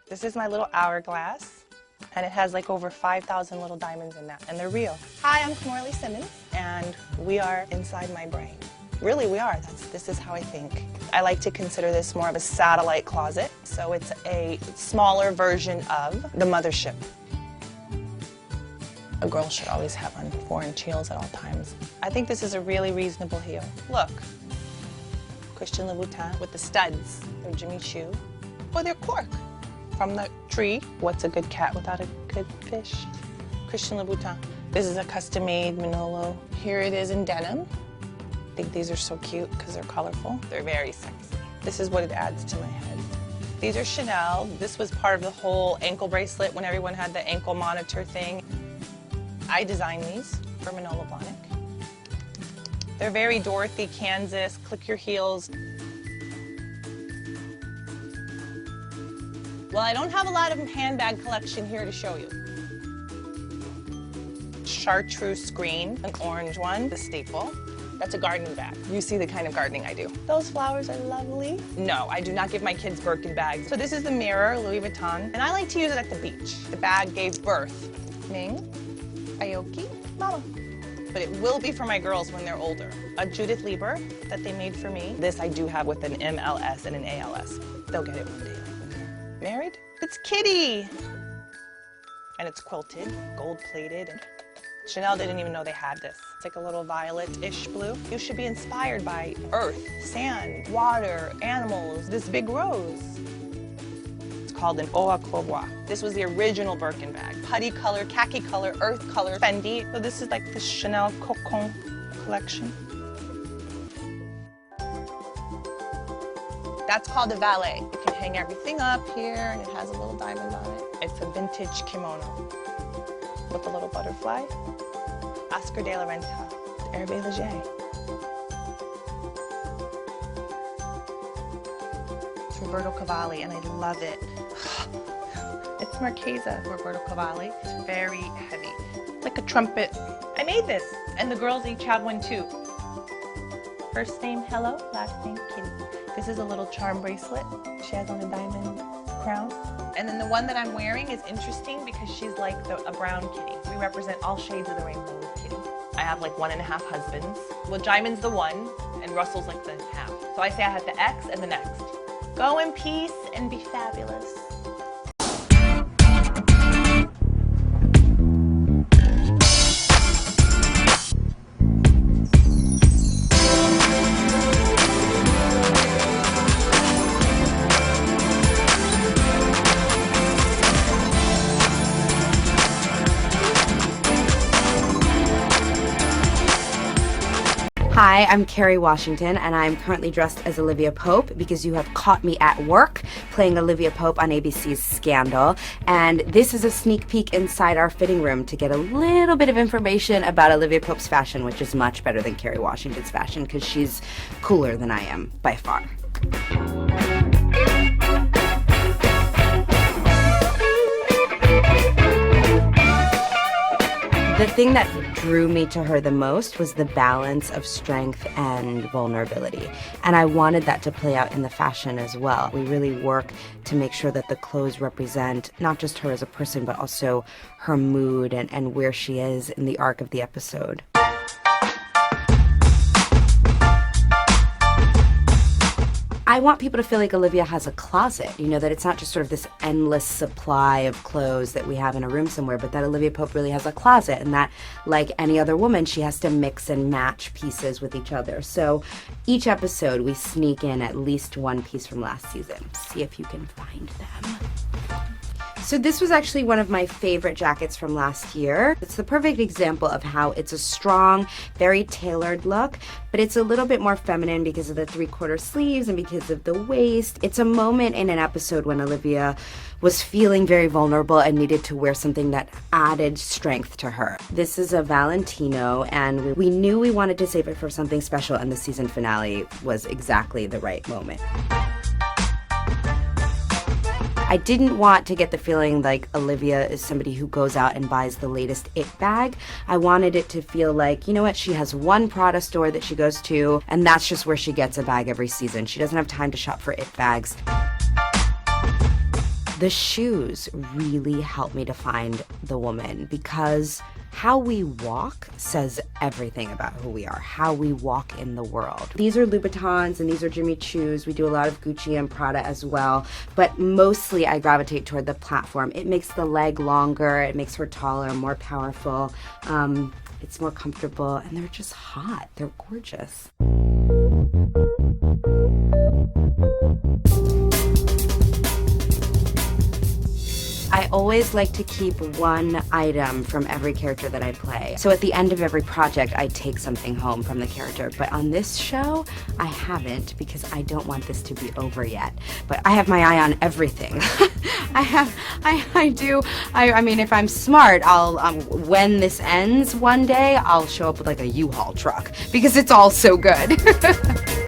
This is my little hourglass, and it has like over 5,000 little diamonds in that, and they're real. Hi, I'm Kimora Simmons, and we are inside my brain. Really, we are. This is how I think. I like to consider this more of a satellite closet, so it's a smaller version of the mothership. A girl should always have on 4-inch heels at all times. I think this is a really reasonable heel. Look, Christian Louboutin with the studs. They're Jimmy Choo, or they're cork from the tree. What's a good cat without a good fish? Christian Louboutin. This is a custom-made Manolo. Here it is in denim. I think these are so cute because they're colorful. They're very sexy. This is what it adds to my head. These are Chanel. This was part of the whole ankle bracelet when everyone had the ankle monitor thing. I designed these for Manolo Blahnik. They're very Dorothy, Kansas, click your heels. Well, I don't have a lot of handbag collection here to show you. Chartreuse green, an orange one, the staple. That's a gardening bag. You see the kind of gardening I do. Those flowers are lovely. No, I do not give my kids Birkin bags. So this is the mirror, Louis Vuitton, and I like to use it at the beach. The bag gave birth. Ming, Aoki, Mama. But it will be for my girls when they're older. A Judith Lieber that they made for me. This I do have with an MLS and an ALS. They'll get it one day when they're married. It's Kitty. And it's quilted, gold-plated. And Chanel didn't even know they had this. It's like a little violet-ish blue. You should be inspired by earth, sand, water, animals, this big rose. It's called an Eau à Courbois. This was the original Birkin bag. Putty color, khaki color, earth color, Fendi. So this is like the Chanel Cocon collection. That's called a valet. You can hang everything up here, and it has a little diamond on it. It's a vintage kimono with a little butterfly. Oscar de la Renta, Hervé Leger. It's Roberto Cavalli, and I love it. It's Marchesa, Roberto Cavalli. It's very heavy, like a trumpet. I made this, and the girls each have one too. First name Hello, last name Kitty. This is a little charm bracelet. She has on a diamond crown. And then the one that I'm wearing is interesting because she's like a brown kitty. We represent all shades of the rainbow with Kitty. I have like 1.5 husbands. Well, Jaimin's the one, and Russell's like the half. So I say I have the X and the next. Go in peace and be fabulous. Hi, I'm Kerry Washington, and I'm currently dressed as Olivia Pope because you have caught me at work playing Olivia Pope on ABC's Scandal. And this is a sneak peek inside our fitting room to get a little bit of information about Olivia Pope's fashion, which is much better than Kerry Washington's fashion because she's cooler than I am by far. The thing that drew me to her the most was the balance of strength and vulnerability. And I wanted that to play out in the fashion as well. We really work to make sure that the clothes represent not just her as a person, but also her mood and where she is in the arc of the episode. I want people to feel like Olivia has a closet, you know, that it's not just sort of this endless supply of clothes that we have in a room somewhere, but that Olivia Pope really has a closet, and that, like any other woman, she has to mix and match pieces with each other. So each episode, we sneak in at least one piece from last season. See if you can find them. So this was actually one of my favorite jackets from last year. It's the perfect example of how it's a strong, very tailored look, but it's a little bit more feminine because of the 3/4 sleeves and because of the waist. It's a moment in an episode when Olivia was feeling very vulnerable and needed to wear something that added strength to her. This is a Valentino, and we knew we wanted to save it for something special, and the season finale was exactly the right moment. I didn't want to get the feeling like Olivia is somebody who goes out and buys the latest it bag. I wanted it to feel like, you know what, she has one Prada store that she goes to, and that's just where she gets a bag every season. She doesn't have time to shop for it bags. The shoes really help me define the woman, because how we walk says everything about who we are, how we walk in the world. These are Louboutins and these are Jimmy Choos. We do a lot of Gucci and Prada as well, but mostly I gravitate toward the platform. It makes the leg longer, it makes her taller, more powerful, it's more comfortable, and they're just hot. They're gorgeous. I always like to keep one item from every character that I play. So at the end of every project, I take something home from the character. But on this show, I haven't, because I don't want this to be over yet. But I have my eye on everything. I mean, if I'm smart, I'll, when this ends one day, I'll show up with like a U-Haul truck, because it's all so good.